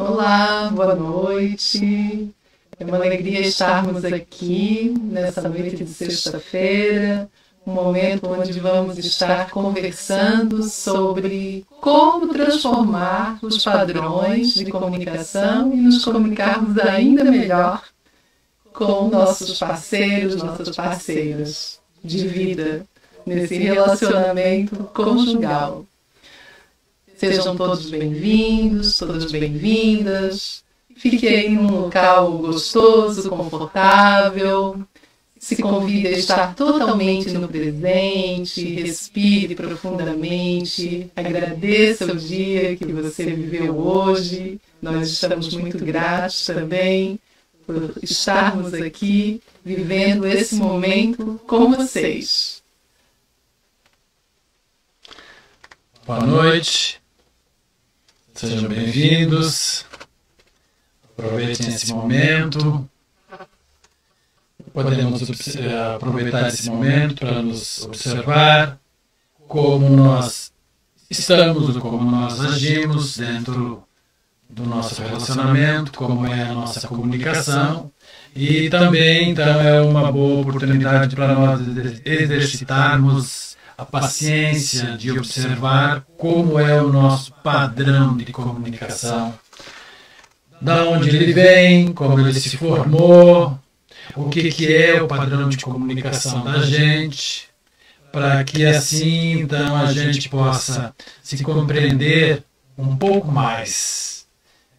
Olá, boa noite. É uma alegria estarmos aqui nessa noite de sexta-feira, um momento onde vamos estar conversando sobre como transformar os padrões de comunicação e nos comunicarmos ainda melhor com nossos parceiros, nossas parceiras de vida, nesse relacionamento conjugal. Sejam todos bem-vindos, todas bem-vindas. Fiquem em um local gostoso, confortável. Se convide a estar totalmente no presente, respire profundamente, agradeça o dia que você viveu hoje. Nós estamos muito gratos também por estarmos aqui, vivendo esse momento com vocês. Boa noite. Sejam bem-vindos, aproveitem esse momento, podemos aproveitar esse momento para nos observar como nós estamos, como nós agimos dentro do nosso relacionamento, como é a nossa comunicação e também então é uma boa oportunidade para nós exercitarmos a paciência de observar como é o nosso padrão de comunicação, da onde ele vem, como ele se formou, o que é o padrão de comunicação da gente, para que assim então a gente possa se compreender um pouco mais.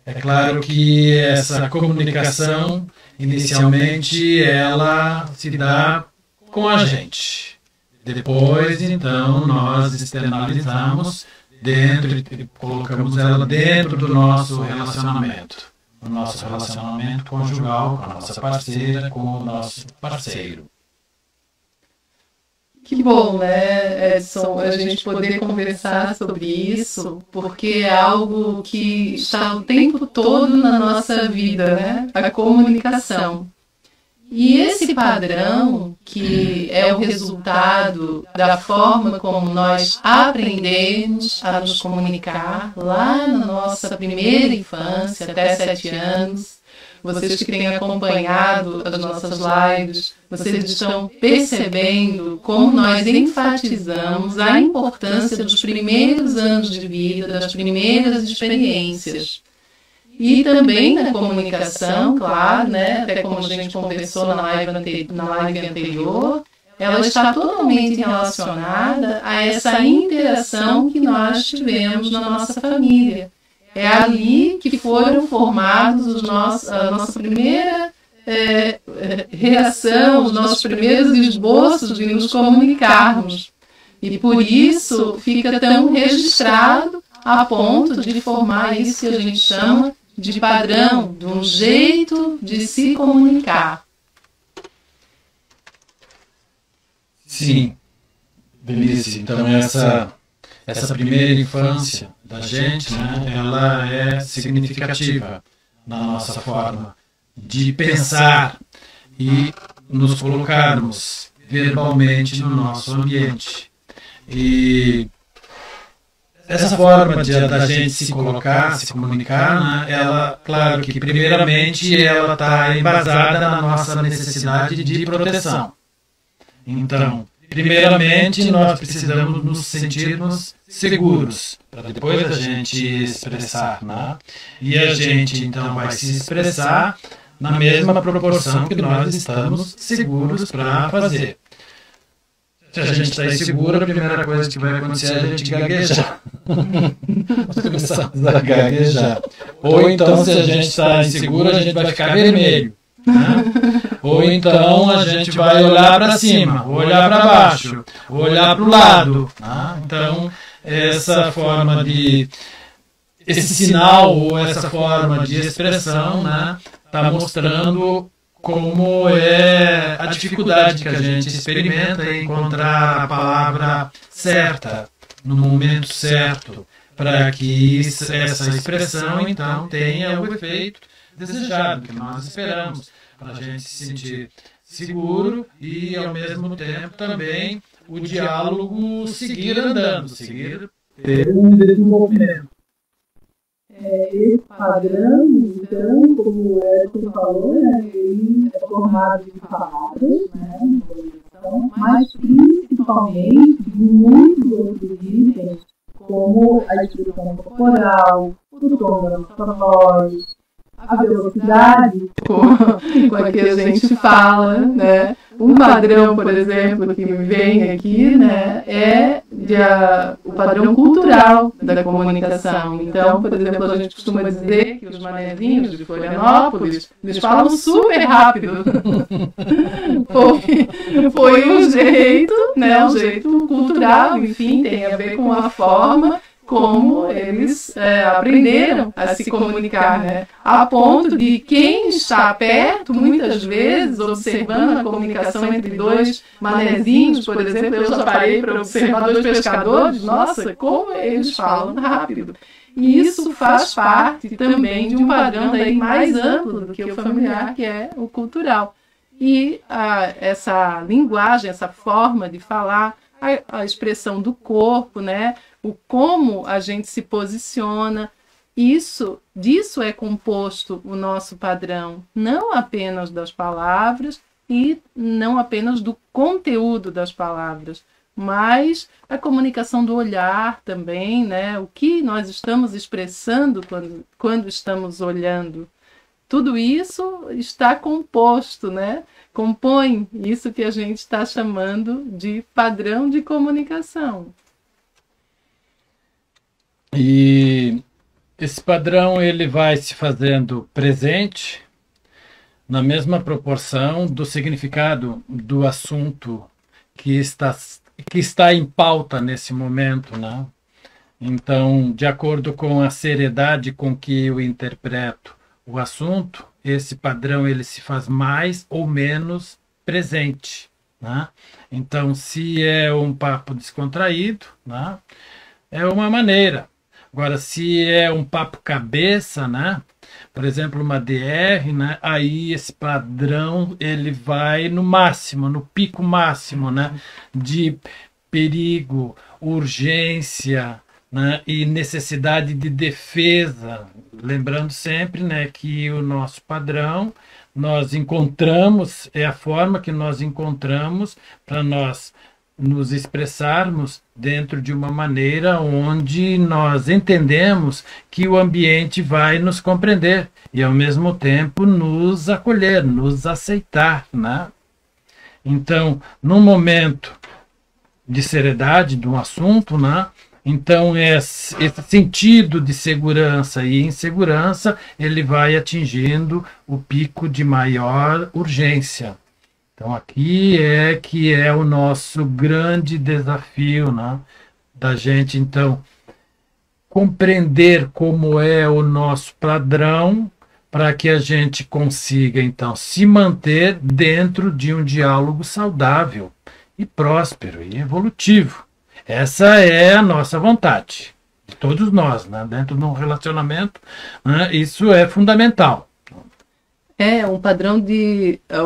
É claro que essa comunicação, inicialmente, ela se dá com a gente. Depois, então, nós externalizamos dentro e colocamos ela dentro do nosso relacionamento. O nosso relacionamento conjugal com a nossa parceira, com o nosso parceiro. Que bom, né, Edson, a gente poder conversar sobre isso, porque é algo que está o tempo todo na nossa vida, né? A comunicação. E esse padrão, que é o resultado da forma como nós aprendemos a nos comunicar lá na nossa primeira infância, até 7 anos, vocês que têm acompanhado as nossas lives, vocês estão percebendo como nós enfatizamos a importância dos primeiros anos de vida, das primeiras experiências. E também na comunicação, claro, né? Até como a gente conversou na live anterior, ela está totalmente relacionada a essa interação que nós tivemos na nossa família. É ali que foram formados a nossa primeira reação, os nossos primeiros esboços de nos comunicarmos. E por isso fica tão registrado a ponto de formar isso que a gente chama de padrão, de um jeito de se comunicar. Sim, Denise, então essa primeira infância da gente, né, ela é significativa na nossa forma de pensar e nos colocarmos verbalmente no nosso ambiente. E essa forma da gente se colocar, se comunicar, né, ela, claro que primeiramente ela está embasada na nossa necessidade de proteção. Então, primeiramente nós precisamos nos sentirmos seguros, para depois a gente expressar, né? E a gente então vai se expressar na mesma proporção que nós estamos seguros para fazer. Se a gente está inseguro, a primeira coisa que vai acontecer é a gente gaguejar. Nós começamos a gaguejar. Ou então, se a gente está inseguro, a gente vai ficar vermelho. Né? Ou então, a gente vai olhar para cima, olhar para baixo, olhar para o lado. Né? Então, esse sinal ou essa forma de expressão, né, está mostrando como é a dificuldade que a gente experimenta em encontrar a palavra certa, no momento certo, para que essa expressão, então, tenha o efeito desejado, que nós esperamos, para a gente se sentir seguro e, ao mesmo tempo, também o diálogo seguir andando, seguir ter um desenvolvimento. Esse padrão, então, como o Edson falou, ele é formado de palavras, né, mas principalmente de muitos outros itens, como a expressão corporal, o tom da nossa voz, a velocidade com a que a gente fala, né? Um padrão, por exemplo, que me vem aqui, né, é o padrão cultural da comunicação. Então, por exemplo, a gente costuma dizer que os manezinhos de Florianópolis, eles falam super rápido. Foi um jeito, né, um jeito cultural, enfim, tem a ver com a forma como eles aprenderam a se comunicar, né? A ponto de quem está perto, muitas vezes, observando a comunicação entre dois manezinhos, por exemplo, eu já parei para observar dois pescadores, nossa, como eles falam rápido. E isso faz parte também de um padrão daí mais amplo do que o familiar, que é o cultural. E essa linguagem, essa forma de falar, a expressão do corpo, né? O como a gente se posiciona, disso é composto o nosso padrão, não apenas das palavras e não apenas do conteúdo das palavras, mas a comunicação do olhar também, né? O que nós estamos expressando quando estamos olhando. Tudo isso está composto, né? Compõe isso que a gente está chamando de padrão de comunicação. E esse padrão ele vai se fazendo presente na mesma proporção do significado do assunto que está em pauta nesse momento, né? Então, de acordo com a seriedade com que eu interpreto o assunto, esse padrão ele se faz mais ou menos presente, né? Então, se é um papo descontraído, né, é uma maneira. Agora, se é um papo cabeça, né, por exemplo, uma DR, né, aí esse padrão ele vai no máximo, no pico máximo, né, de perigo, urgência, né, e necessidade de defesa. Lembrando sempre, né, que o nosso padrão nós encontramos, é a forma que nós encontramos para nós nos expressarmos dentro de uma maneira onde nós entendemos que o ambiente vai nos compreender e ao mesmo tempo nos acolher, nos aceitar, né? Então, num momento de seriedade de um assunto, né? Então esse sentido de segurança e insegurança ele vai atingindo o pico de maior urgência. Então aqui que é o nosso grande desafio, né? Da gente então compreender como é o nosso padrão para que a gente consiga então se manter dentro de um diálogo saudável e próspero e evolutivo. Essa é a nossa vontade, de todos nós, né? Dentro de um relacionamento, né? Isso é fundamental. Um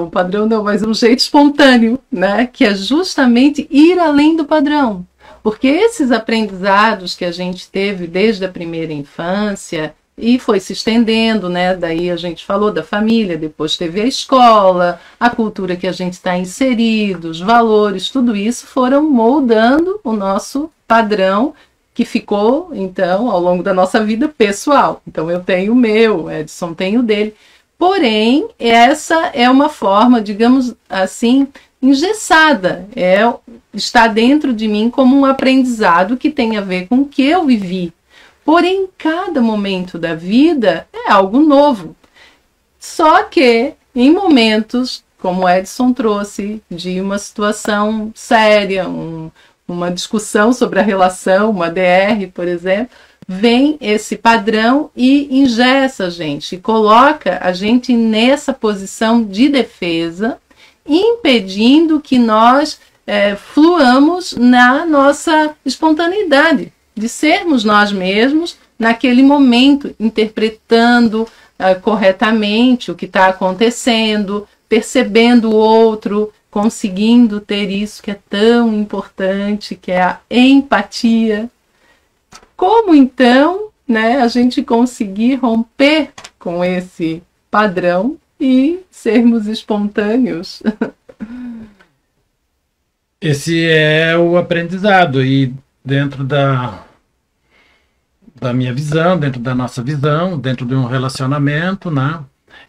padrão não, mas um jeito espontâneo, né? Que é justamente ir além do padrão. Porque esses aprendizados que a gente teve desde a primeira infância e foi se estendendo, né? Daí a gente falou da família, depois teve a escola, a cultura que a gente está inserido, os valores, tudo isso foram moldando o nosso padrão que ficou, então, ao longo da nossa vida pessoal. Então eu tenho o meu, Edson tem o dele. Porém, essa é uma forma, digamos assim, engessada. Está dentro de mim como um aprendizado que tem a ver com o que eu vivi. Porém, cada momento da vida é algo novo. Só que, em momentos, como o Edson trouxe, de uma situação séria, uma discussão sobre a relação, uma DR, por exemplo, vem esse padrão e engessa a gente, coloca a gente nessa posição de defesa, impedindo que nós fluamos na nossa espontaneidade, de sermos nós mesmos naquele momento, interpretando corretamente o que está acontecendo, percebendo o outro, conseguindo ter isso que é tão importante, que é a empatia. Como então né, a gente conseguir romper com esse padrão e sermos espontâneos. Esse é o aprendizado, e dentro da minha visão, dentro da nossa visão, dentro de um relacionamento, né?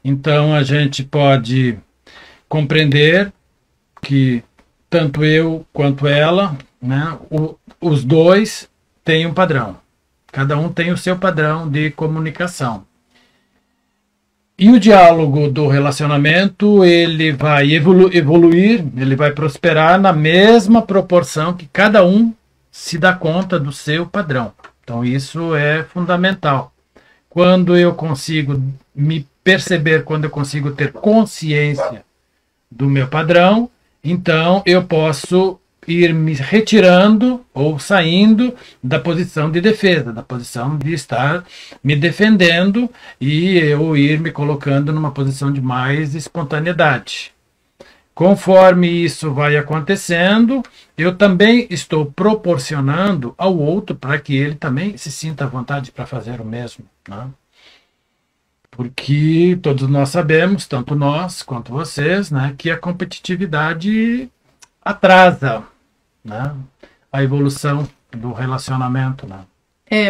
Então a gente pode compreender que tanto eu quanto ela, né, os dois têm um padrão. Cada um tem o seu padrão de comunicação. E o diálogo do relacionamento, ele vai evoluir, ele vai prosperar na mesma proporção que cada um se dá conta do seu padrão. Então isso é fundamental. Quando eu consigo me perceber, quando eu consigo ter consciência do meu padrão, então eu posso ir me retirando ou saindo da posição de defesa, da posição de estar me defendendo, e eu ir me colocando numa posição de mais espontaneidade. Conforme isso vai acontecendo, eu também estou proporcionando ao outro para que ele também se sinta à vontade para fazer o mesmo, né? Porque todos nós sabemos, tanto nós quanto vocês, né, que a competitividade atrasa, né, a evolução do relacionamento, né?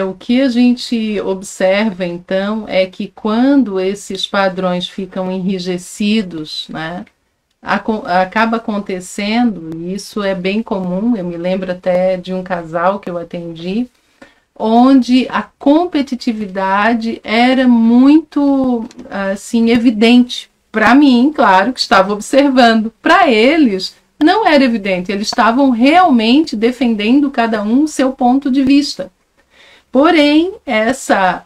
O que a gente observa, então, é que quando esses padrões ficam enrijecidos, né, acaba acontecendo, e isso é bem comum, eu me lembro até de um casal que eu atendi, onde a competitividade era muito, assim, evidente. Para mim, claro, que estava observando. Para eles, não era evidente. Eles estavam realmente defendendo cada um o seu ponto de vista. Porém, essa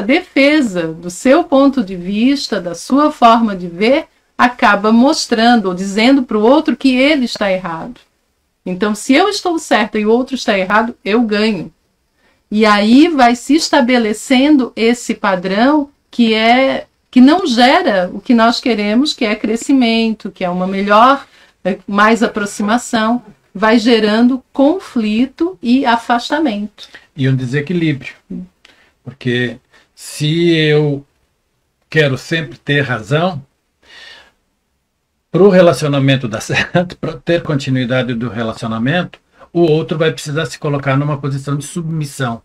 defesa do seu ponto de vista, da sua forma de ver, acaba mostrando ou dizendo para o outro que ele está errado. Então, se eu estou certa e o outro está errado, eu ganho. E aí vai se estabelecendo esse padrão que não gera o que nós queremos, que é crescimento, que é uma melhor, mais aproximação, vai gerando conflito e afastamento. E um desequilíbrio. Porque se eu quero sempre ter razão, para o relacionamento dar certo, para ter continuidade do relacionamento, o outro vai precisar se colocar numa posição de submissão.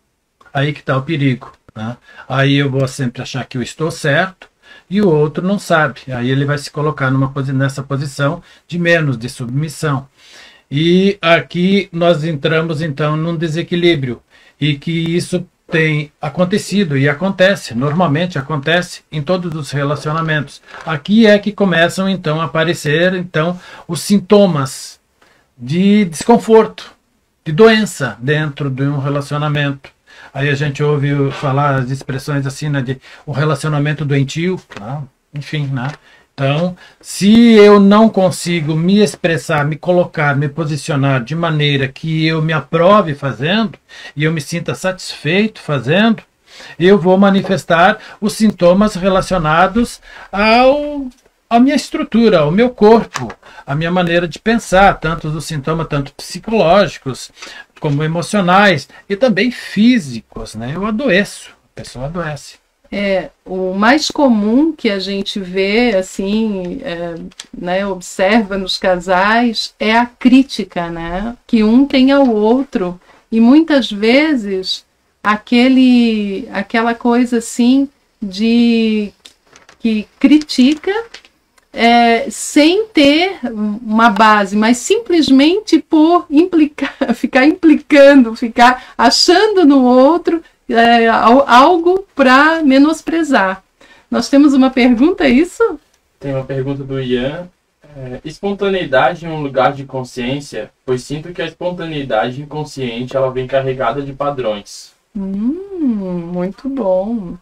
Aí que está o perigo, né? Aí eu vou sempre achar que eu estou certo e o outro não sabe. Aí ele vai se colocar nessa posição de menos, de submissão. E aqui nós entramos então num desequilíbrio, e que isso tem acontecido e acontece, normalmente acontece em todos os relacionamentos. Aqui é que começam então a aparecer então os sintomas de desconforto, de doença dentro de um relacionamento. Aí a gente ouve falar as expressões assim, né, de um relacionamento doentio, né? Enfim, né? Então, se eu não consigo me expressar, me colocar, me posicionar de maneira que eu me aprove fazendo, e eu me sinta satisfeito fazendo, eu vou manifestar os sintomas relacionados à minha estrutura, ao meu corpo, à minha maneira de pensar, tanto os sintomas, tanto psicológicos, como emocionais, e também físicos, né? Eu adoeço, a pessoa adoece. O mais comum que a gente vê, assim, né, observa nos casais, é a crítica, né, que um tem ao outro. E muitas vezes aquela coisa assim de que critica sem ter uma base, mas simplesmente por ficar implicando, ficar achando no outro algo para menosprezar. Nós temos uma pergunta, é isso? Tem uma pergunta do Ian. Espontaneidade em um lugar de consciência, pois sinto que a espontaneidade inconsciente ela vem carregada de padrões. Muito bom.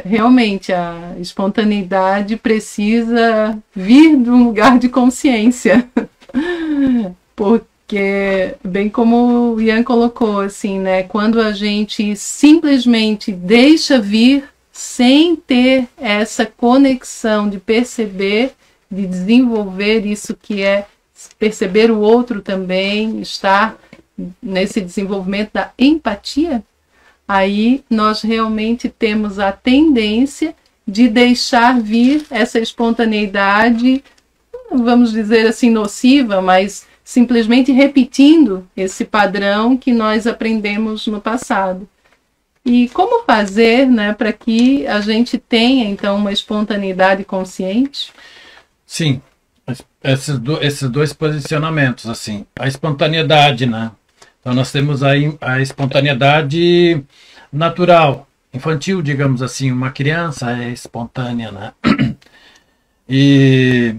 Realmente, a espontaneidade precisa vir de um lugar de consciência. Porque, bem como o Ian colocou, assim, né, quando a gente simplesmente deixa vir sem ter essa conexão de perceber, de desenvolver isso que é perceber o outro também, estar nesse desenvolvimento da empatia, aí nós realmente temos a tendência de deixar vir essa espontaneidade, vamos dizer assim, nociva, mas simplesmente repetindo esse padrão que nós aprendemos no passado. E como fazer, né, para que a gente tenha, então, uma espontaneidade consciente? Sim, esses dois posicionamentos, assim, a espontaneidade, né? Então nós temos aí a espontaneidade natural, infantil, digamos assim, uma criança é espontânea, né? E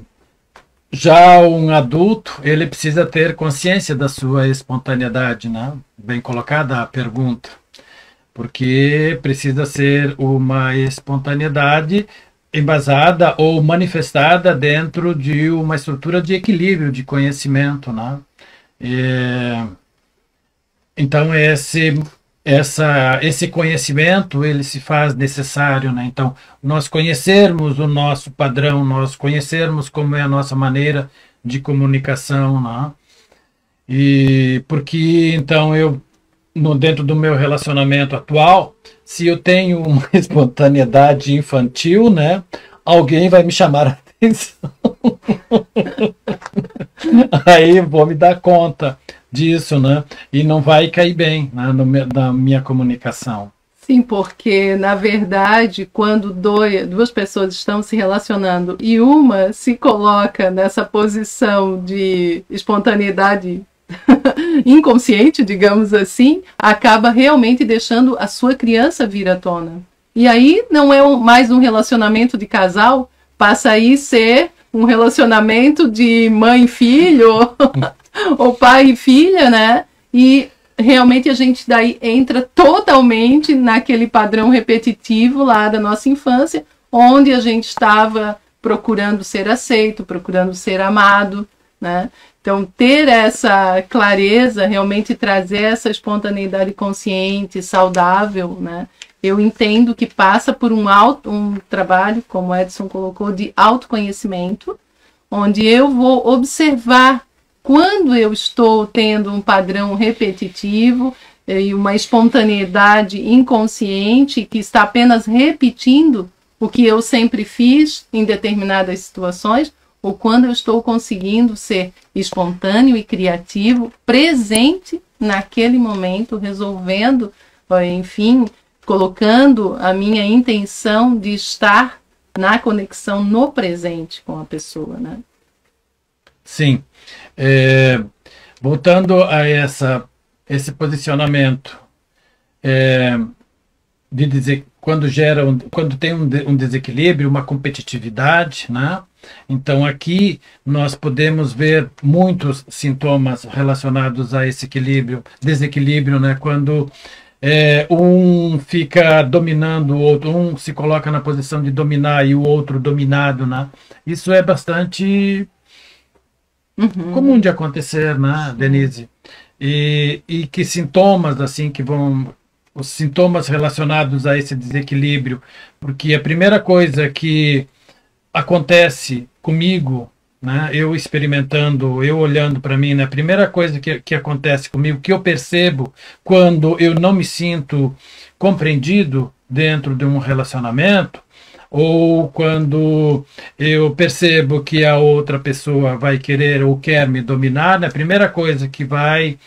já um adulto, ele precisa ter consciência da sua espontaneidade, né? Bem colocada a pergunta, porque precisa ser uma espontaneidade embasada ou manifestada dentro de uma estrutura de equilíbrio, de conhecimento, né? Então esse conhecimento ele se faz necessário, né? Então nós conhecermos o nosso padrão, nós conhecermos como é a nossa maneira de comunicação, né? E porque então dentro do meu relacionamento atual, se eu tenho uma espontaneidade infantil, né, alguém vai me chamar a atenção. Aí eu vou me dar conta disso, né? E não vai cair bem, né, na minha comunicação. Sim, porque, na verdade, quando duas pessoas estão se relacionando e uma se coloca nessa posição de espontaneidade inconsciente, digamos assim, acaba realmente deixando a sua criança vir à tona. E aí não é mais um relacionamento de casal, passa aí ser um relacionamento de mãe e filho, ou pai e filha, né? E realmente a gente daí entra totalmente naquele padrão repetitivo lá da nossa infância, onde a gente estava procurando ser aceito, procurando ser amado, né? Então, ter essa clareza, realmente trazer essa espontaneidade consciente, saudável, né? Eu entendo que passa por um trabalho, como o Edson colocou, de autoconhecimento, onde eu vou observar quando eu estou tendo um padrão repetitivo e uma espontaneidade inconsciente que está apenas repetindo o que eu sempre fiz em determinadas situações, ou quando eu estou conseguindo ser espontâneo e criativo, presente naquele momento, resolvendo, enfim, colocando a minha intenção de estar na conexão no presente com a pessoa, né? Sim. Voltando a esse posicionamento de dizer quando tem um desequilíbrio, uma competitividade, né? Então aqui nós podemos ver muitos sintomas relacionados a esse desequilíbrio, né? Quando um fica dominando o outro, um se coloca na posição de dominar e o outro dominado, né? Isso é bastante comum de acontecer, né, Denise? E que sintomas assim os sintomas relacionados a esse desequilíbrio, porque a primeira coisa que acontece comigo, né, eu experimentando, eu olhando para mim, né, a primeira coisa que acontece comigo, que eu percebo quando eu não me sinto compreendido dentro de um relacionamento, ou quando eu percebo que a outra pessoa vai querer ou quer me dominar, né, a primeira coisa que vai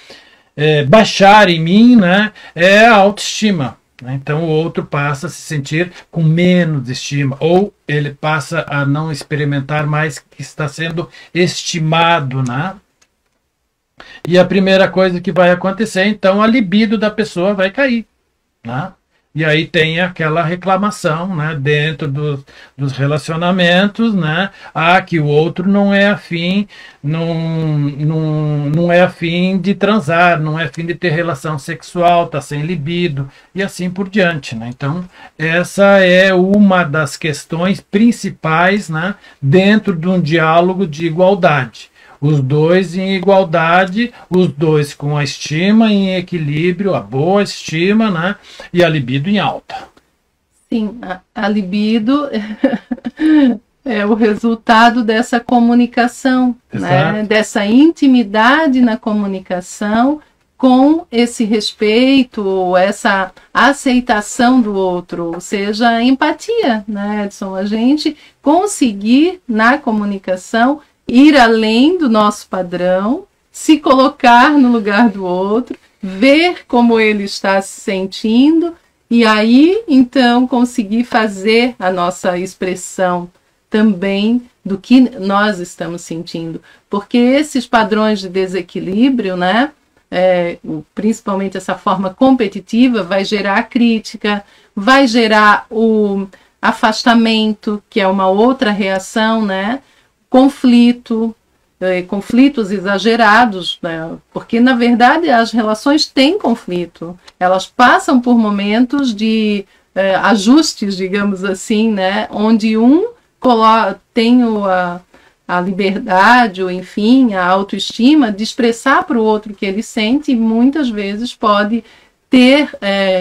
baixar em mim, né, é a autoestima. Então o outro passa a se sentir com menos estima, ou ele passa a não experimentar mais que está sendo estimado, né? E a primeira coisa que vai acontecer, então, a libido da pessoa vai cair, né? E aí tem aquela reclamação, né, dentro dos relacionamentos, né, que o outro não é afim, não é afim de transar, não é afim de ter relação sexual, está sem libido, e assim por diante, né? Então, essa é uma das questões principais, né, dentro de um diálogo de igualdade. Os dois em igualdade, os dois com a estima em equilíbrio, a boa estima, né? E a libido em alta. Sim, a libido é o resultado dessa comunicação, né? Dessa intimidade na comunicação com esse respeito, essa aceitação do outro, ou seja, empatia, né, Edson? A gente conseguir, na comunicação, ir além do nosso padrão, se colocar no lugar do outro, ver como ele está se sentindo e aí, então, conseguir fazer a nossa expressão também do que nós estamos sentindo. Porque esses padrões de desequilíbrio, né, principalmente essa forma competitiva, vai gerar crítica, vai gerar o afastamento, que é uma outra reação, né, conflitos exagerados, né, porque na verdade as relações têm conflito, elas passam por momentos de ajustes, digamos assim, né, onde um tem a liberdade, ou enfim, a autoestima de expressar para o outro o que ele sente, e muitas vezes pode ter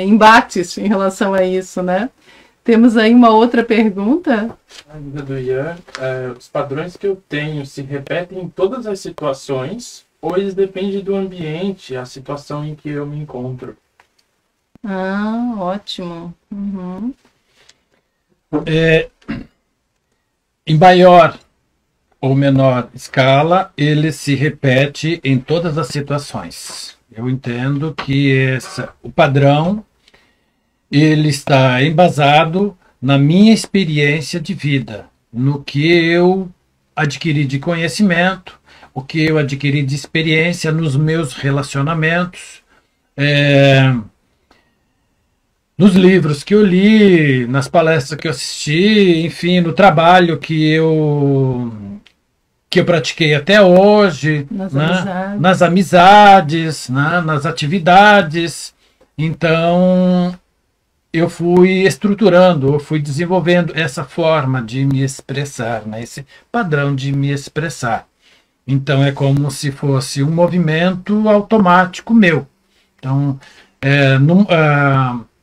embates em relação a isso, né? Temos aí uma outra pergunta. Ainda do Ian, os padrões que eu tenho se repetem em todas as situações, ou eles dependem do ambiente, a situação em que eu me encontro? Ah, ótimo. Uhum. Em maior ou menor escala, ele se repete em todas as situações. Eu entendo que o padrão ele está embasado na minha experiência de vida, no que eu adquiri de conhecimento, o que eu adquiri de experiência nos meus relacionamentos, nos livros que eu li, nas palestras que eu assisti, enfim, no trabalho que eu pratiquei até hoje, nas amizades, nas atividades. Então, eu fui estruturando, eu fui desenvolvendo essa forma de me expressar, né? Esse padrão de me expressar. Então, é como se fosse um movimento automático meu. Então,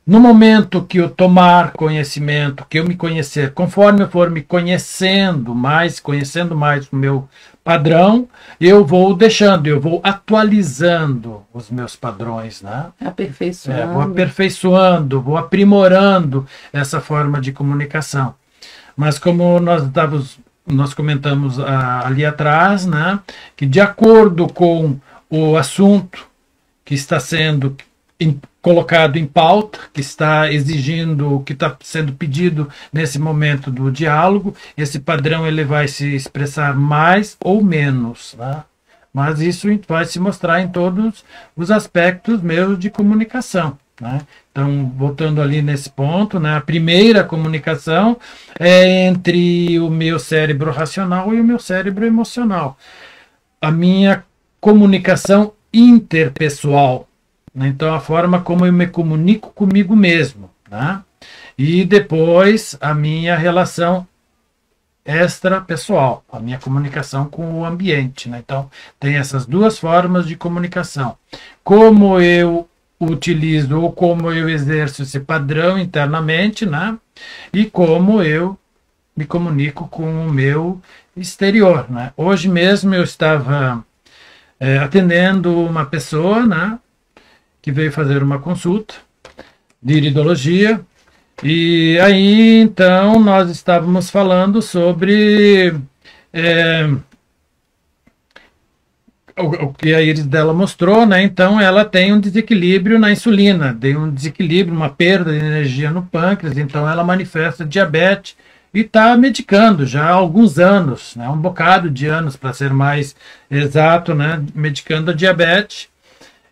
no momento que eu tomar conhecimento, que eu me conhecer, conforme eu for me conhecendo mais o meu padrão, eu vou atualizando os meus padrões, né? Aperfeiçoando. Vou aperfeiçoando, vou aprimorando essa forma de comunicação. Mas como nós comentamos ali atrás, né, que de acordo com o assunto que está sendo colocado em pauta, que está exigindo, que está sendo pedido nesse momento do diálogo, esse padrão ele vai se expressar mais ou menos, né? Mas isso vai se mostrar em todos os aspectos meus de comunicação, né? Então, voltando ali nesse ponto, né, a primeira comunicação é entre o meu cérebro racional e o meu cérebro emocional. A minha comunicação interpessoal, então, a forma como eu me comunico comigo mesmo, né? E depois a minha relação extrapessoal, a minha comunicação com o ambiente, né? Então, tem essas duas formas de comunicação. Como eu utilizo ou como eu exerço esse padrão internamente, né? E como eu me comunico com o meu exterior, né? Hoje mesmo eu estava atendendo uma pessoa, né, que veio fazer uma consulta de iridologia, e aí então nós estávamos falando sobre o que a íris dela mostrou, né? Então ela tem um desequilíbrio na insulina, tem um desequilíbrio, uma perda de energia no pâncreas, então ela manifesta diabetes e está medicando já há alguns anos, né? Um bocado de anos para ser mais exato, né? Medicando a diabetes.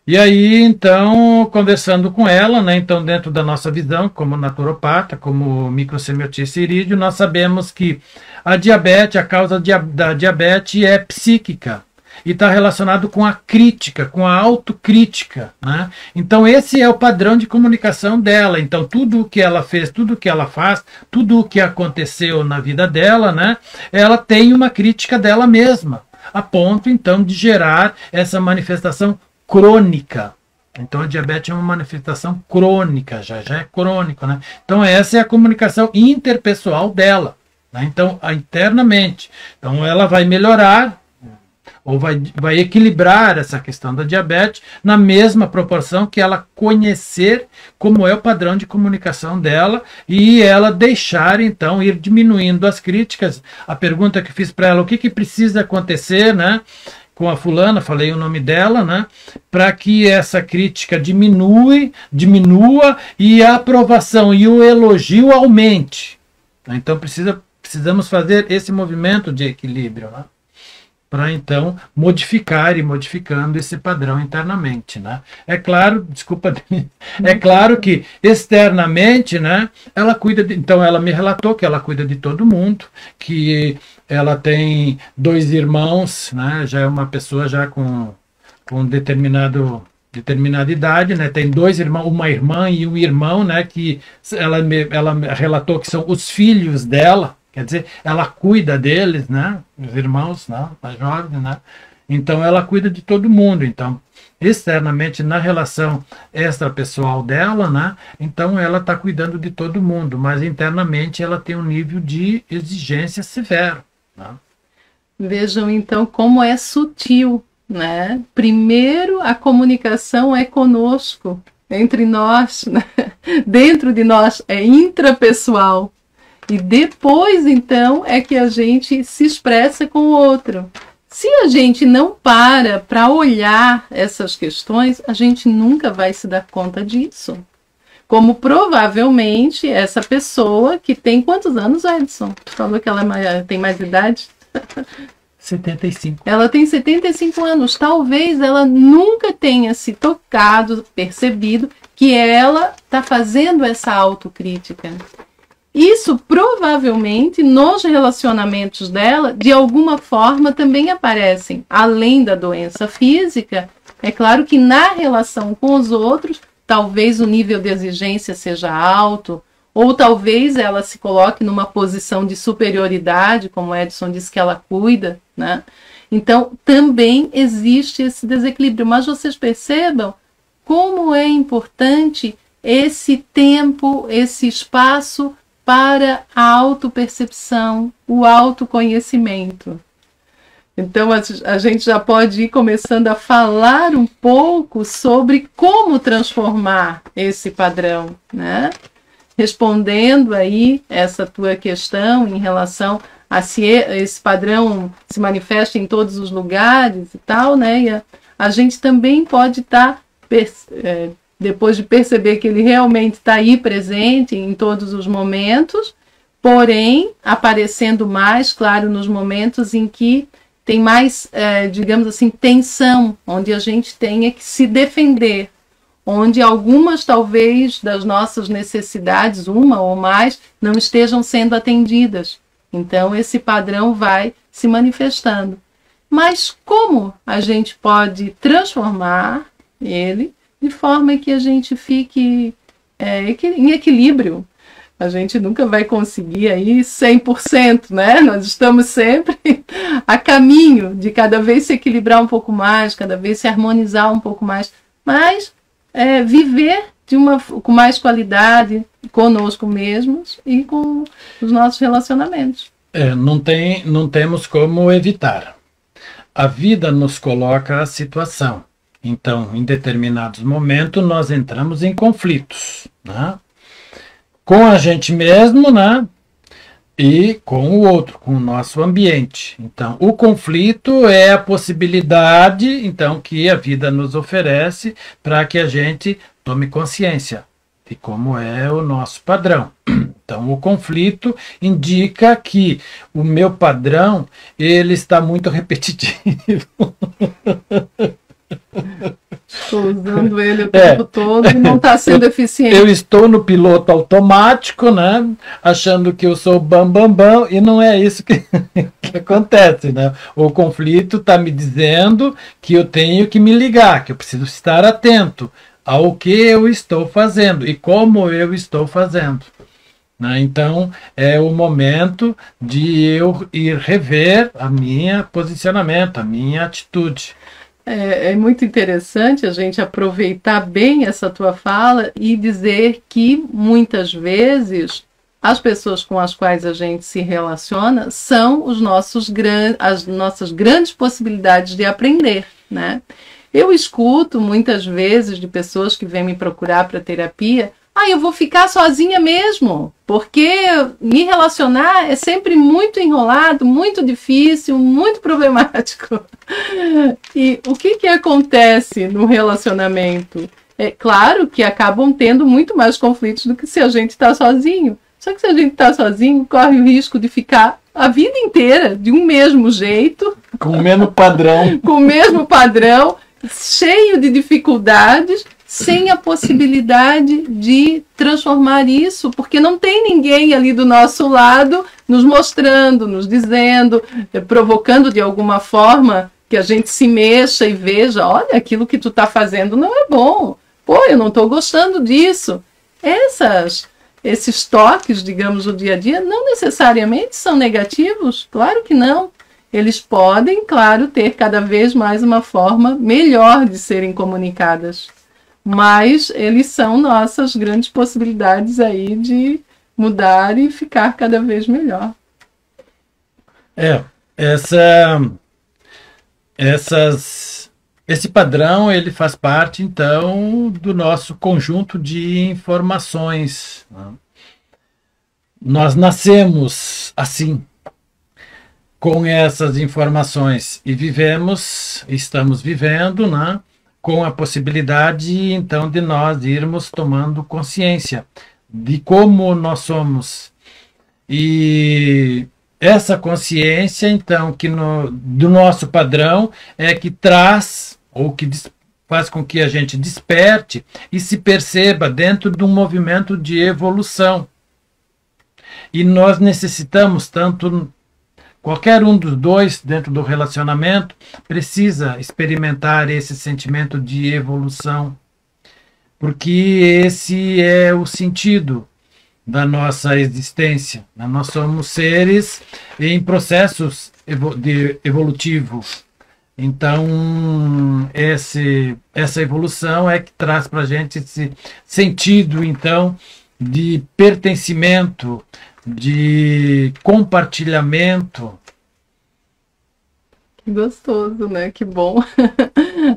E aí, então, conversando com ela, né, então dentro da nossa visão, como naturopata, como microsemiotica irídeo, nós sabemos que a diabetes, a causa da diabetes é psíquica e está relacionado com a crítica, com a autocrítica, né? Então esse é o padrão de comunicação dela. Então tudo o que ela fez, tudo o que ela faz, tudo o que aconteceu na vida dela, né, ela tem uma crítica dela mesma, a ponto então de gerar essa manifestação crônica. Então a diabetes é uma manifestação crônica, já é crônico, né? Então essa é a comunicação interpessoal dela, né? Então internamente, então ela vai melhorar ou vai equilibrar essa questão da diabetes na mesma proporção que ela conhecer como é o padrão de comunicação dela e ela deixar, então, ir diminuindo as críticas. A pergunta que fiz para ela, o que precisa acontecer, né, com a fulana, falei o nome dela, né, para que essa crítica diminua e a aprovação e o elogio aumente. Então precisamos fazer esse movimento de equilíbrio, né, para então modificar e modificando esse padrão internamente, né? É claro, desculpa, é claro que externamente, né, ela cuida então ela me relatou que ela cuida de todo mundo, que ela tem 2 irmãos, né, já é uma pessoa já com determinada idade, né, tem 2 irmãos, uma irmã e um irmão, né, que ela relatou que são os filhos dela. Quer dizer, ela cuida deles, né? Os irmãos, né? Mais jovens, né? Então, ela cuida de todo mundo. Então, externamente, na relação extrapessoal dela, né? Então, ela está cuidando de todo mundo. Mas, internamente, ela tem um nível de exigência severo, né? Vejam, então, como é sutil, né? Primeiro, a comunicação é conosco, entre nós, né? Dentro de nós, é intrapessoal. E depois, então, é que a gente se expressa com o outro. Se a gente não para olhar essas questões, a gente nunca vai se dar conta disso. Como provavelmente essa pessoa que tem quantos anos, Edson? Tu falou que ela tem mais idade? 75. Ela tem 75 anos. Talvez ela nunca tenha se tocado, percebido que ela está fazendo essa autocrítica. Isso provavelmente nos relacionamentos dela, de alguma forma, também aparecem. Além da doença física, é claro que na relação com os outros, talvez o nível de exigência seja alto, ou talvez ela se coloque numa posição de superioridade, como o Edson disse que ela cuida, né? Então, também existe esse desequilíbrio. Mas vocês percebam como é importante esse tempo, esse espaço para a autopercepção, o autoconhecimento. Então, a gente já pode ir começando a falar um pouco sobre como transformar esse padrão, né? Respondendo aí essa tua questão em relação a se esse padrão se manifesta em todos os lugares e tal, né? E a gente também pode estar depois de perceber que ele realmente está aí presente em todos os momentos, porém aparecendo mais, claro, nos momentos em que tem mais, digamos assim, tensão, onde a gente tenha que se defender, onde algumas, talvez, das nossas necessidades, uma ou mais, não estejam sendo atendidas. Então, esse padrão vai se manifestando. Mas como a gente pode transformar ele de forma que a gente fique em equilíbrio? A gente nunca vai conseguir aí 100%, né? Nós estamos sempre a caminho de cada vez se equilibrar um pouco mais, cada vez se harmonizar um pouco mais, mas viver com mais qualidade conosco mesmos e com os nossos relacionamentos. Não temos como evitar. A vida nos coloca a situação. Então, em determinados momentos, nós entramos em conflitos, né? Com a gente mesmo, né? E com o outro, com o nosso ambiente. Então, o conflito é a possibilidade, então, que a vida nos oferece para que a gente tome consciência de como é o nosso padrão. Então, o conflito indica que o meu padrão, ele está muito repetitivo. Estou usando ele o tempo todo e não está sendo eficiente. Eu estou no piloto automático, né? Achando que eu sou bam, e não é isso que acontece, né? O conflito está me dizendo que eu tenho que me ligar, que eu preciso estar atento ao que eu estou fazendo e como eu estou fazendo, né? Então, é o momento de eu ir rever a minha posicionamento, a minha atitude. É muito interessante a gente aproveitar bem essa tua fala e dizer que muitas vezes as pessoas com as quais a gente se relaciona são as nossas grandes possibilidades de aprender, né? Eu escuto muitas vezes de pessoas que vêm me procurar para terapia: eu vou ficar sozinha mesmo, porque me relacionar é sempre muito enrolado, muito difícil, muito problemático. E o que acontece no relacionamento? É claro que acabam tendo muito mais conflitos do que se a gente está sozinho. Só que se a gente está sozinho, corre o risco de ficar a vida inteira de um mesmo jeito. Com o mesmo padrão. Com o mesmo padrão, cheio de dificuldades, sem a possibilidade de transformar isso, porque não tem ninguém ali do nosso lado nos mostrando, nos dizendo, provocando de alguma forma que a gente se mexa e veja: olha, aquilo que tu está fazendo não é bom, eu não estou gostando disso. Esses toques, digamos, do dia a dia, não necessariamente são negativos, claro que não. Eles podem, claro, ter cada vez mais uma forma melhor de serem comunicadas. Mas eles são nossas grandes possibilidades aí de mudar e ficar cada vez melhor. Esse padrão, ele faz parte, então, do nosso conjunto de informações. Nós nascemos assim, com essas informações, e estamos vivendo, né, com a possibilidade, então, de nós irmos tomando consciência de como nós somos. E essa consciência, então, do nosso padrão, é que traz, ou que faz com que a gente desperte e se perceba dentro de um movimento de evolução. E nós necessitamos tanto... Qualquer um dos dois, dentro do relacionamento, precisa experimentar esse sentimento de evolução, porque esse é o sentido da nossa existência. Nós somos seres em processos evolutivos. Então, essa evolução é que traz para a gente esse sentido, então, de pertencimento, de compartilhamento. Que gostoso, né? Que bom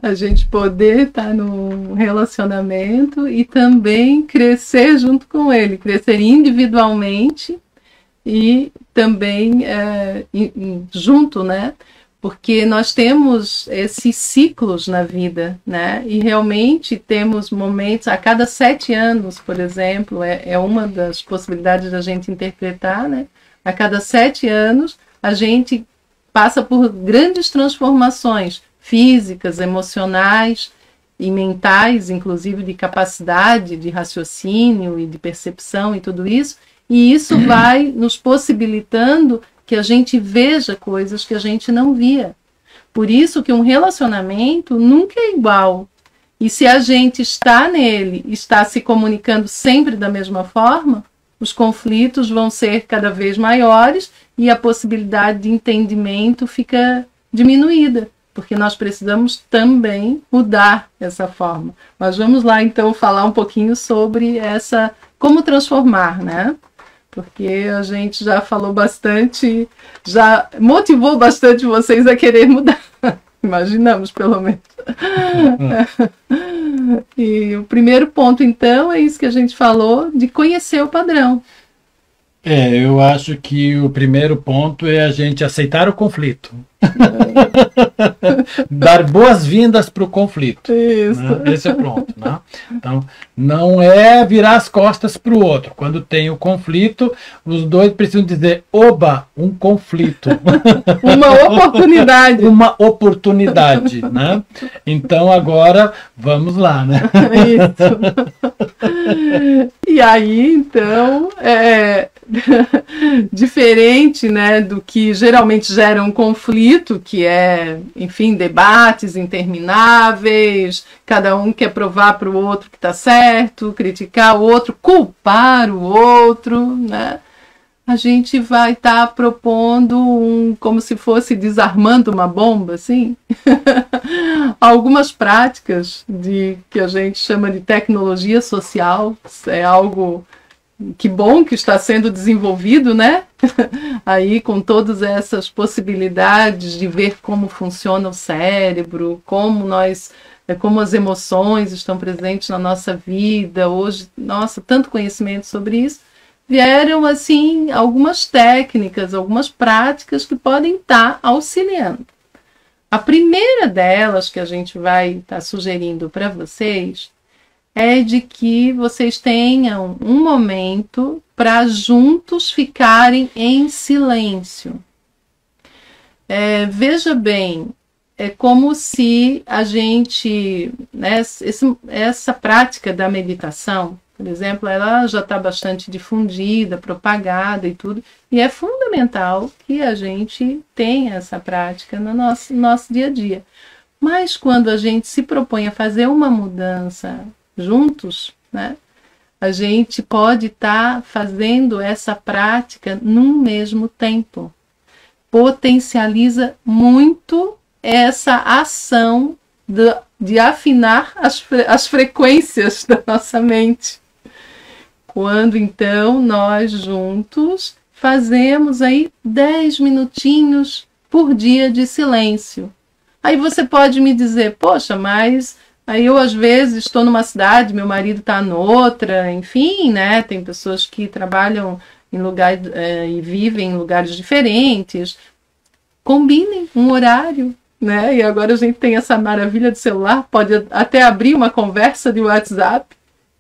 a gente poder estar num relacionamento e também crescer junto com ele, crescer individualmente e também junto, né? Porque nós temos esses ciclos na vida, né? E realmente temos momentos, a cada 7 anos, por exemplo, é uma das possibilidades da gente interpretar, né? A cada 7 anos, a gente passa por grandes transformações físicas, emocionais e mentais, inclusive de capacidade de raciocínio e de percepção e tudo isso. E isso vai nos possibilitando que a gente veja coisas que a gente não via. Por isso que um relacionamento nunca é igual. E se a gente está nele, está se comunicando sempre da mesma forma, os conflitos vão ser cada vez maiores e a possibilidade de entendimento fica diminuída, porque nós precisamos também mudar essa forma. Mas vamos lá, então, falar um pouquinho sobre como transformar, né? Porque a gente já falou bastante, já motivou bastante vocês a querer mudar. Imaginamos, pelo menos. E o primeiro ponto, então, é isso que a gente falou, de conhecer o padrão. Eu acho que o primeiro ponto é a gente aceitar o conflito. Dar boas-vindas para o conflito. Isso. Né? Esse é o ponto. Né? Então, não é virar as costas para o outro. Quando tem o conflito, os dois precisam dizer: oba, um conflito. Uma oportunidade. Uma oportunidade. Né? Então, agora, vamos lá. Né? Isso. E aí, então, diferente, né, do que geralmente gera um conflito, que é, enfim, debates intermináveis, cada um quer provar para o outro que está certo, criticar o outro, culpar o outro, né? A gente vai estar propondo como se fosse desarmando uma bomba, assim. Algumas práticas que a gente chama de tecnologia social, é algo que bom que está sendo desenvolvido, né? Aí com todas essas possibilidades de ver como funciona o cérebro, como as emoções estão presentes na nossa vida. Hoje, nossa, tanto conhecimento sobre isso. Vieram, assim, algumas técnicas, algumas práticas que podem estar auxiliando. A primeira delas que a gente vai estar sugerindo para vocês é de que vocês tenham um momento para juntos ficarem em silêncio. Veja bem, é como se a gente, né, essa prática da meditação, por exemplo, ela já está bastante difundida, propagada e tudo, e é fundamental que a gente tenha essa prática no nosso dia a dia. Mas quando a gente se propõe a fazer uma mudança juntos, né, a gente pode estar fazendo essa prática num mesmo tempo. Potencializa muito essa ação de afinar as frequências da nossa mente. Quando então nós juntos fazemos aí 10 minutinhos por dia de silêncio. Aí você pode me dizer, poxa, mas aí eu às vezes estou numa cidade, meu marido está noutra, enfim, né? Tem pessoas que trabalham em lugares e vivem em lugares diferentes. Combinem um horário, né? E agora a gente tem essa maravilha de celular, pode até abrir uma conversa de WhatsApp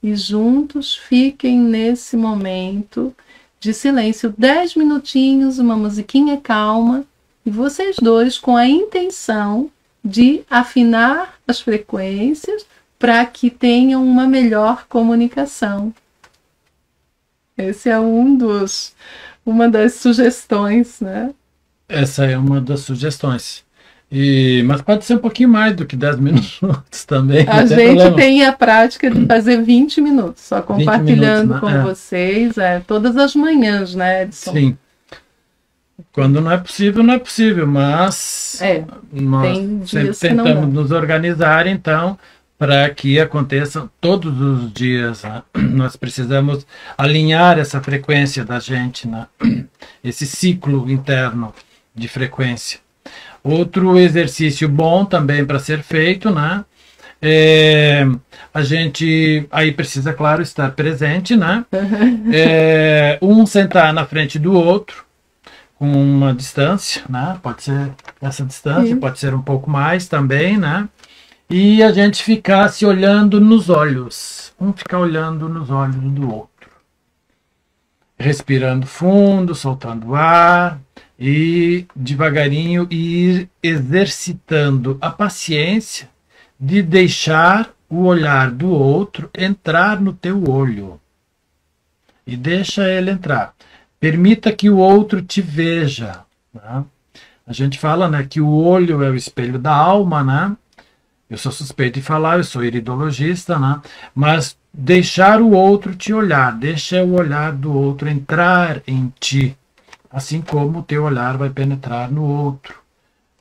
e juntos fiquem nesse momento de silêncio, 10 minutinhos, uma musiquinha calma, e vocês dois com a intenção de afinar as frequências para que tenham uma melhor comunicação. Esse é uma das sugestões, né? Essa é uma das sugestões. Mas pode ser um pouquinho mais do que 10 minutos também. A gente tem a prática de fazer 20 minutos, só compartilhando com vocês todas as manhãs, né, Edson? Sim. Quando não é possível, mas nós sempre tentamos nos organizar, então, para que aconteçam todos os dias. Né? Nós precisamos alinhar essa frequência da gente, né? Esse ciclo interno de frequência. Outro exercício bom também para ser feito, né? A gente aí precisa, claro, estar presente, né? Um sentar na frente do outro, com uma distância, né? Pode ser essa distância, pode ser um pouco mais também, né? E a gente ficar se olhando nos olhos. Um ficar olhando nos olhos do outro. Respirando fundo, soltando ar. E devagarinho ir exercitando a paciência de deixar o olhar do outro entrar no teu olho. E deixa ele entrar. Permita que o outro te veja. Né? A gente fala, né, que o olho é o espelho da alma, né? Eu sou suspeito de falar, eu sou iridologista, né? Mas deixar o outro te olhar, deixa o olhar do outro entrar em ti. Assim como o teu olhar vai penetrar no outro.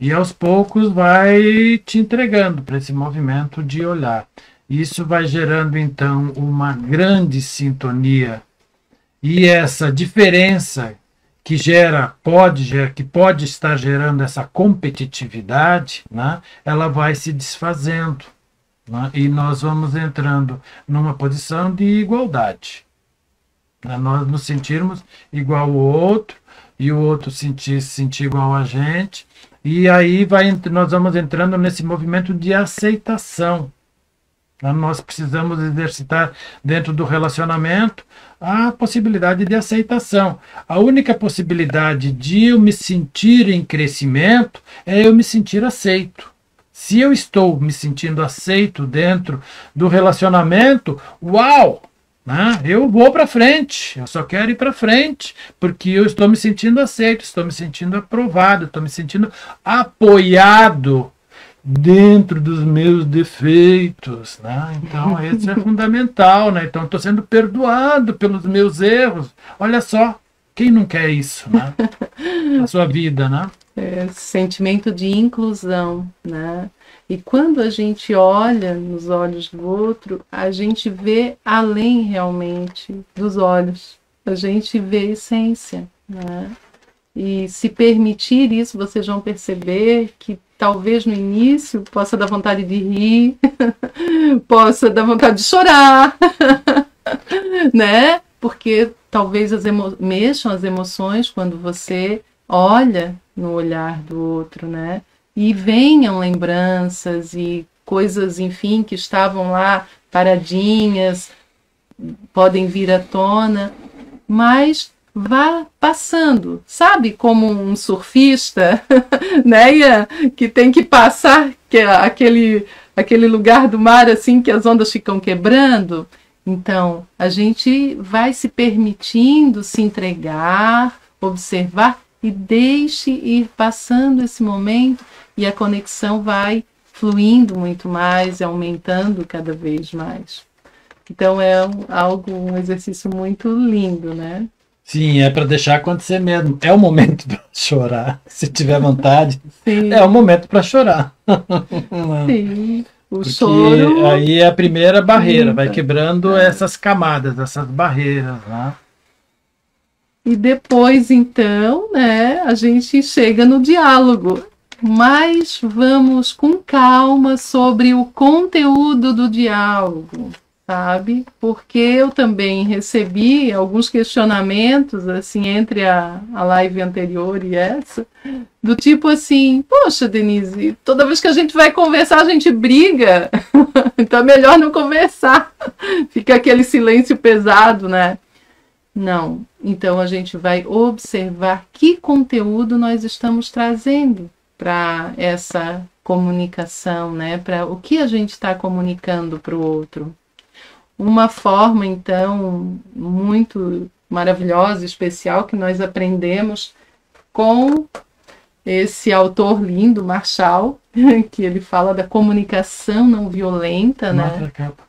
E aos poucos vai te entregando para esse movimento de olhar. Isso vai gerando então uma grande sintonia. E essa diferença que pode estar gerando essa competitividade, né, ela vai se desfazendo. Né, e nós vamos entrando numa posição de igualdade. Né, nós nos sentirmos igual ao outro, e o outro se sentir igual a gente, e aí nós vamos entrando nesse movimento de aceitação. Nós precisamos exercitar dentro do relacionamento a possibilidade de aceitação. A única possibilidade de eu me sentir em crescimento é eu me sentir aceito. Se eu estou me sentindo aceito dentro do relacionamento, uau! Né? Eu vou para frente, eu só quero ir para frente, porque eu estou me sentindo aceito, estou me sentindo aprovado, estou me sentindo apoiado dentro dos meus defeitos. Né? Então, isso é fundamental. Né? Então, estou sendo perdoado pelos meus erros. Olha só, quem não quer isso? Né? a sua vida, né? Sentimento de inclusão, né? E quando a gente olha nos olhos do outro, a gente vê além realmente dos olhos. A gente vê a essência, né? E se permitir isso, vocês vão perceber que talvez no início possa dar vontade de rir, possa dar vontade de chorar, né? Porque talvez mexam as emoções quando você olha no olhar do outro, né? E venham lembranças e coisas, enfim, que estavam lá paradinhas, podem vir à tona, mas vá passando, sabe? Como um surfista, né? Ian? Que tem que passar que é aquele lugar do mar assim que as ondas ficam quebrando. Então, a gente vai se permitindo se entregar, observar e deixe ir passando esse momento e a conexão vai fluindo muito mais e aumentando cada vez mais. Então é um exercício muito lindo, né? Sim, é para deixar acontecer mesmo. É o momento para chorar, se tiver vontade. Sim. É o momento para chorar. Sim, o porque choro... aí é a primeira barreira, vai quebrando essas camadas, essas barreiras, né? E depois, então, né, a gente chega no diálogo. Mas vamos com calma sobre o conteúdo do diálogo, sabe? Porque eu também recebi alguns questionamentos, assim, entre a live anterior e essa, do tipo assim, poxa, Denise, toda vez que a gente vai conversar, a gente briga, então é melhor não conversar. Fica aquele silêncio pesado, né? Não. Então a gente vai observar que conteúdo nós estamos trazendo para essa comunicação, né? Para o que a gente está comunicando para o outro. Uma forma, então, muito maravilhosa, especial, que nós aprendemos com esse autor lindo, Marshall, que ele fala da comunicação não violenta, né? Mostra a capa,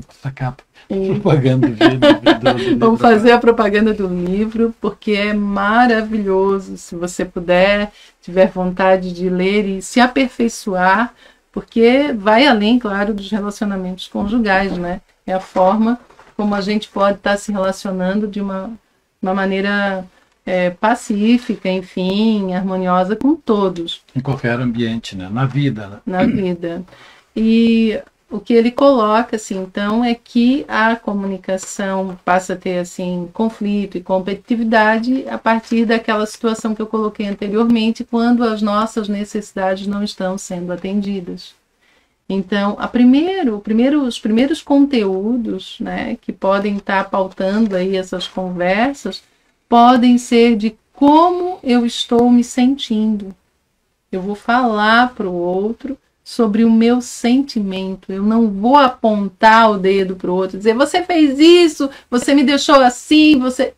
essa capa. Propaganda do livro. Vamos fazer a propaganda do livro, porque é maravilhoso. Se você puder, tiver vontade de ler e se aperfeiçoar, porque vai além, claro, dos relacionamentos conjugais, né? É a forma como a gente pode estar se relacionando de uma maneira pacífica, enfim, harmoniosa com todos. Em qualquer ambiente, né? Na vida. Né? Na vida. E o que ele coloca, assim, então, é que a comunicação passa a ter, assim, conflito e competitividade a partir daquela situação que eu coloquei anteriormente, quando as nossas necessidades não estão sendo atendidas. Então, os primeiros conteúdos, né, que podem estar pautando aí essas conversas, podem ser de como eu estou me sentindo. Eu vou falar para o outro sobre o meu sentimento. Eu não vou apontar o dedo para o outro, dizer, você fez isso, você me deixou assim, você...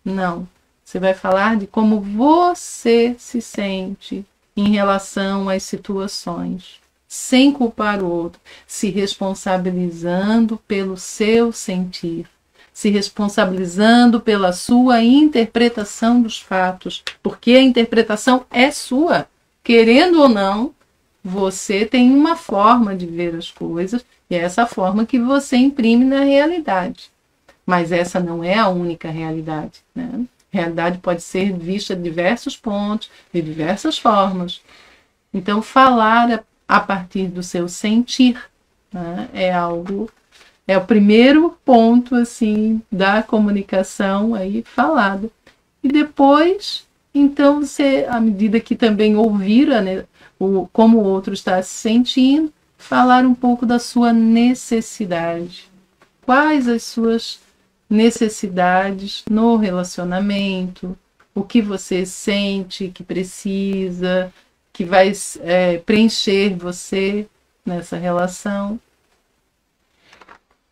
Não. Você vai falar de como você se sente em relação às situações, sem culpar o outro, se responsabilizando pelo seu sentir, se responsabilizando pela sua interpretação dos fatos, porque a interpretação é sua. Querendo ou não, você tem uma forma de ver as coisas e é essa forma que você imprime na realidade. Mas essa não é a única realidade, né? A realidade pode ser vista de diversos pontos, de diversas formas. Então, falar a partir do seu sentir, né, é o primeiro ponto assim da comunicação aí falada. E depois, então, você, à medida que também ouvir, né, como o outro está se sentindo, falar um pouco da sua necessidade. Quais as suas necessidades no relacionamento, o que você sente que precisa, que vai preencher você nessa relação.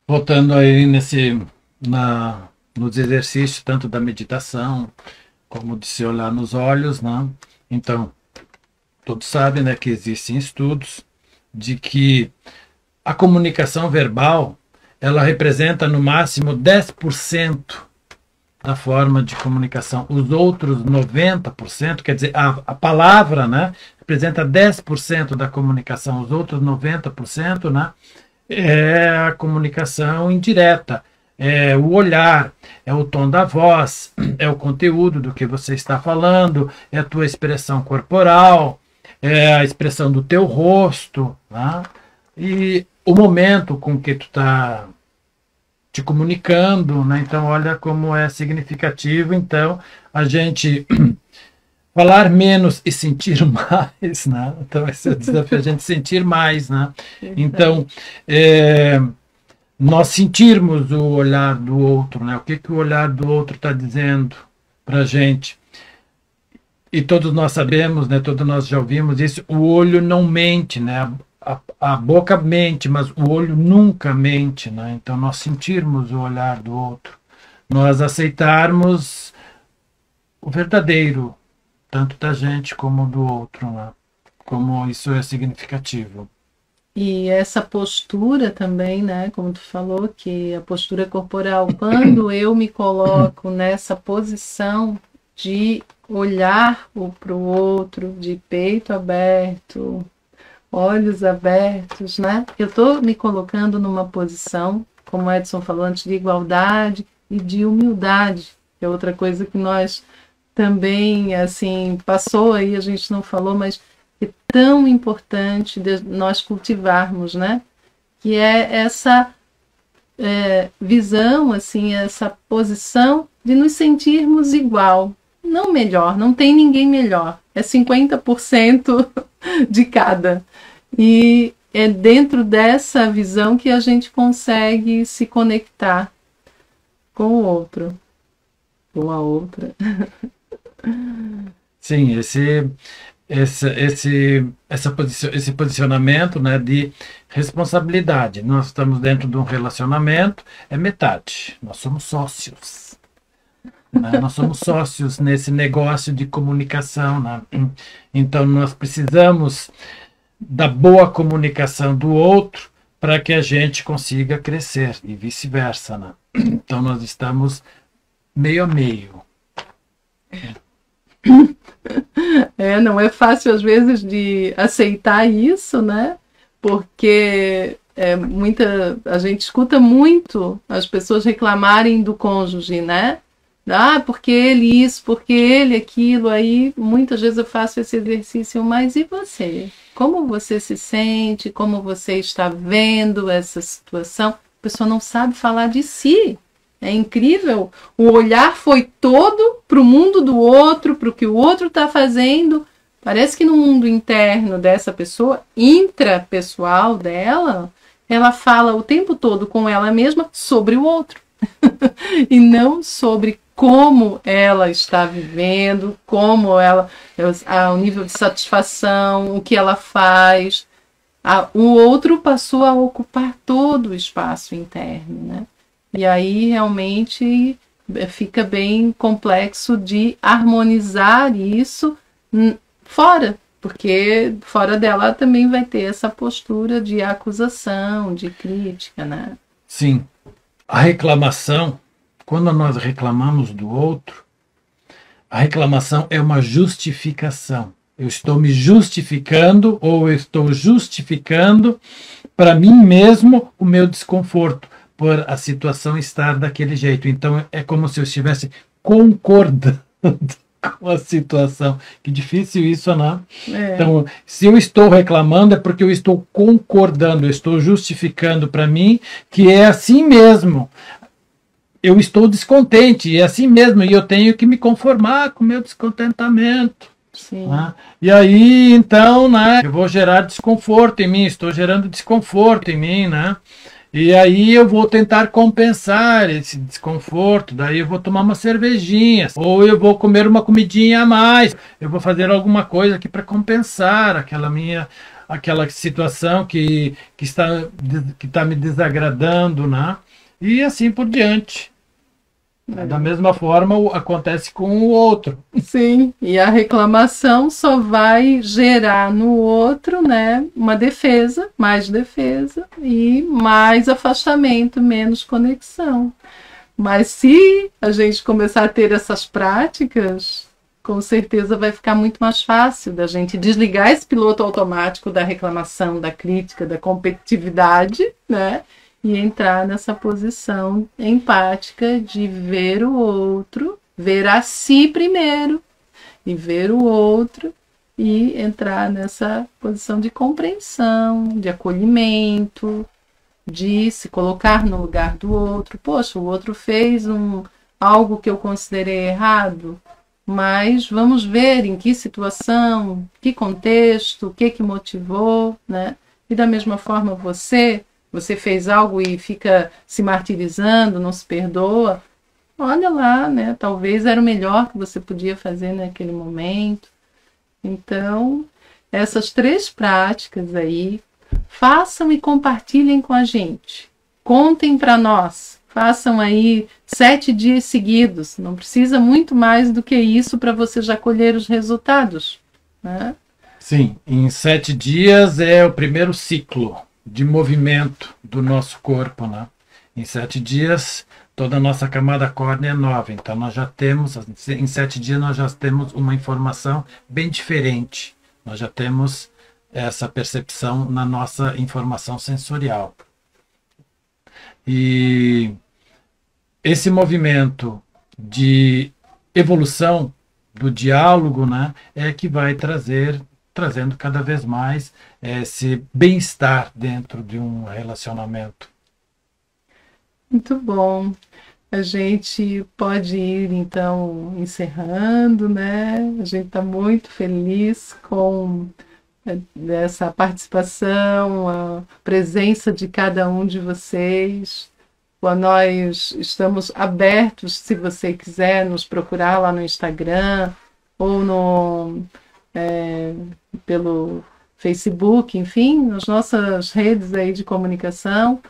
Voltando aí nos exercícios, tanto da meditação, como de se olhar nos olhos, né? Então, todos sabem, né, que existem estudos de que a comunicação verbal, ela representa no máximo 10% da forma de comunicação. Os outros 90%, quer dizer, a palavra, né, representa 10% da comunicação, os outros 90%, né, é a comunicação indireta, é o olhar, é o tom da voz, é o conteúdo do que você está falando, é a tua expressão corporal, é a expressão do teu rosto, né, e o momento com que tu está te comunicando, né? Então, olha como é significativo. Então, a gente falar menos e sentir mais, né? Então, esse é o desafio, a gente sentir mais, né? Então, nós sentirmos o olhar do outro, né? O que o olhar do outro está dizendo para a gente. E todos nós sabemos, né? Todos nós já ouvimos isso, o olho não mente, né? A boca mente, mas o olho nunca mente, né? Então, nós sentirmos o olhar do outro, nós aceitarmos o verdadeiro, tanto da gente como do outro, né? Como isso é significativo. E essa postura também, né? Como tu falou, que a postura corporal, quando eu me coloco nessa posição de olhar para o outro, de peito aberto, olhos abertos, né? Eu estou me colocando numa posição, como o Edson falou antes, de igualdade e de humildade, que é outra coisa que nós também, assim, passou aí, a gente não falou, mas é tão importante de nós cultivarmos, né? Que é essa visão, assim, essa posição de nos sentirmos igual, não melhor, não tem ninguém melhor, é 50% de cada. E é dentro dessa visão que a gente consegue se conectar com o outro, com a outra. Sim, esse posicionamento, né, de responsabilidade. Nós estamos dentro de um relacionamento, é metade. Nós somos sócios. Né? Nós somos sócios nesse negócio de comunicação. Né? Então, nós precisamos da boa comunicação do outro para que a gente consiga crescer e vice-versa. Né? Então, nós estamos meio a meio. Não é fácil às vezes de aceitar isso, né? Porque a gente escuta muito as pessoas reclamarem do cônjuge, né? Porque ele isso, porque ele aquilo. Aí muitas vezes eu faço esse exercício, mas e você? Como você se sente? Como você está vendo essa situação? A pessoa não sabe falar de si. É incrível, o olhar foi todo para o mundo do outro, para o que o outro está fazendo. Parece que no mundo interno dessa pessoa, intrapessoal dela, ela fala o tempo todo com ela mesma sobre o outro. E não sobre como ela está vivendo, como ela, o nível de satisfação, o que ela faz. O outro passou a ocupar todo o espaço interno, né? E aí realmente fica bem complexo de harmonizar isso fora, porque fora dela também vai ter essa postura de acusação, de crítica, né? Sim. A reclamação, quando nós reclamamos do outro, a reclamação é uma justificação. Eu estou me justificando ou eu estou justificando para mim mesmo o meu desconforto por a situação estar daquele jeito. Então, é como se eu estivesse concordando com a situação. Que difícil isso, né? Então, se eu estou reclamando, é porque eu estou concordando, eu estou justificando para mim que é assim mesmo. Eu estou descontente, é assim mesmo, e eu tenho que me conformar com o meu descontentamento. Sim. Né? E aí, então, né, eu vou gerar desconforto em mim, estou gerando desconforto em mim, né? E aí eu vou tentar compensar esse desconforto, daí eu vou tomar uma cervejinha, ou eu vou comer uma comidinha a mais, eu vou fazer alguma coisa aqui para compensar aquela situação que está me desagradando, né? E assim por diante. Da mesma forma acontece com o outro. Sim, e a reclamação só vai gerar no outro, né, uma defesa e mais afastamento, menos conexão. Mas se a gente começar a ter essas práticas, com certeza vai ficar muito mais fácil da gente desligar esse piloto automático da reclamação, da crítica, da competitividade, né? E entrar nessa posição empática de ver o outro, ver a si primeiro e ver o outro e entrar nessa posição de compreensão, de acolhimento, de se colocar no lugar do outro. Poxa, o outro fez algo que eu considerei errado, mas vamos ver em que situação, que contexto, o que motivou, né? E da mesma forma você fez algo e fica se martirizando, não se perdoa. Olha lá, né? Talvez era o melhor que você podia fazer naquele momento. Então, essas 3 práticas aí, façam e compartilhem com a gente. Contem para nós. Façam aí 7 dias seguidos. Não precisa muito mais do que isso para você já colher os resultados, né? Sim, em 7 dias é o primeiro ciclo de movimento do nosso corpo, né? Em 7 dias, toda a nossa camada córnea é nova. Então, nós já temos, em 7 dias, nós já temos uma informação bem diferente. Nós já temos essa percepção na nossa informação sensorial. E esse movimento de evolução do diálogo, né, é que vai trazendo cada vez mais esse bem-estar dentro de um relacionamento. Muito bom. A gente pode ir, então, encerrando, né? A gente está muito feliz com essa participação, a presença de cada um de vocês. Nós estamos abertos, se você quiser nos procurar lá no Instagram ou pelo Facebook, enfim, nas nossas redes aí de comunicação,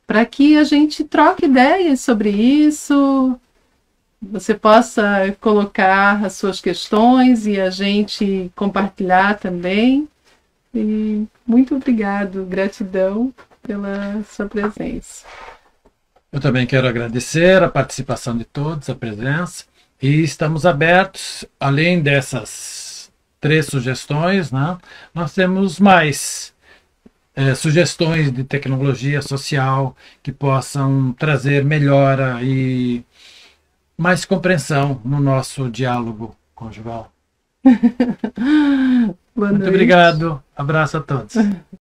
para que a gente troque ideias sobre isso, você possa colocar as suas questões e a gente compartilhar também. E muito obrigado, gratidão pela sua presença. Eu também quero agradecer a participação de todos, a presença, e estamos abertos, além dessas 3 sugestões, né, nós temos mais sugestões de tecnologia social que possam trazer melhora e mais compreensão no nosso diálogo conjugal. Boa Muito noite. obrigado. Abraço a todos.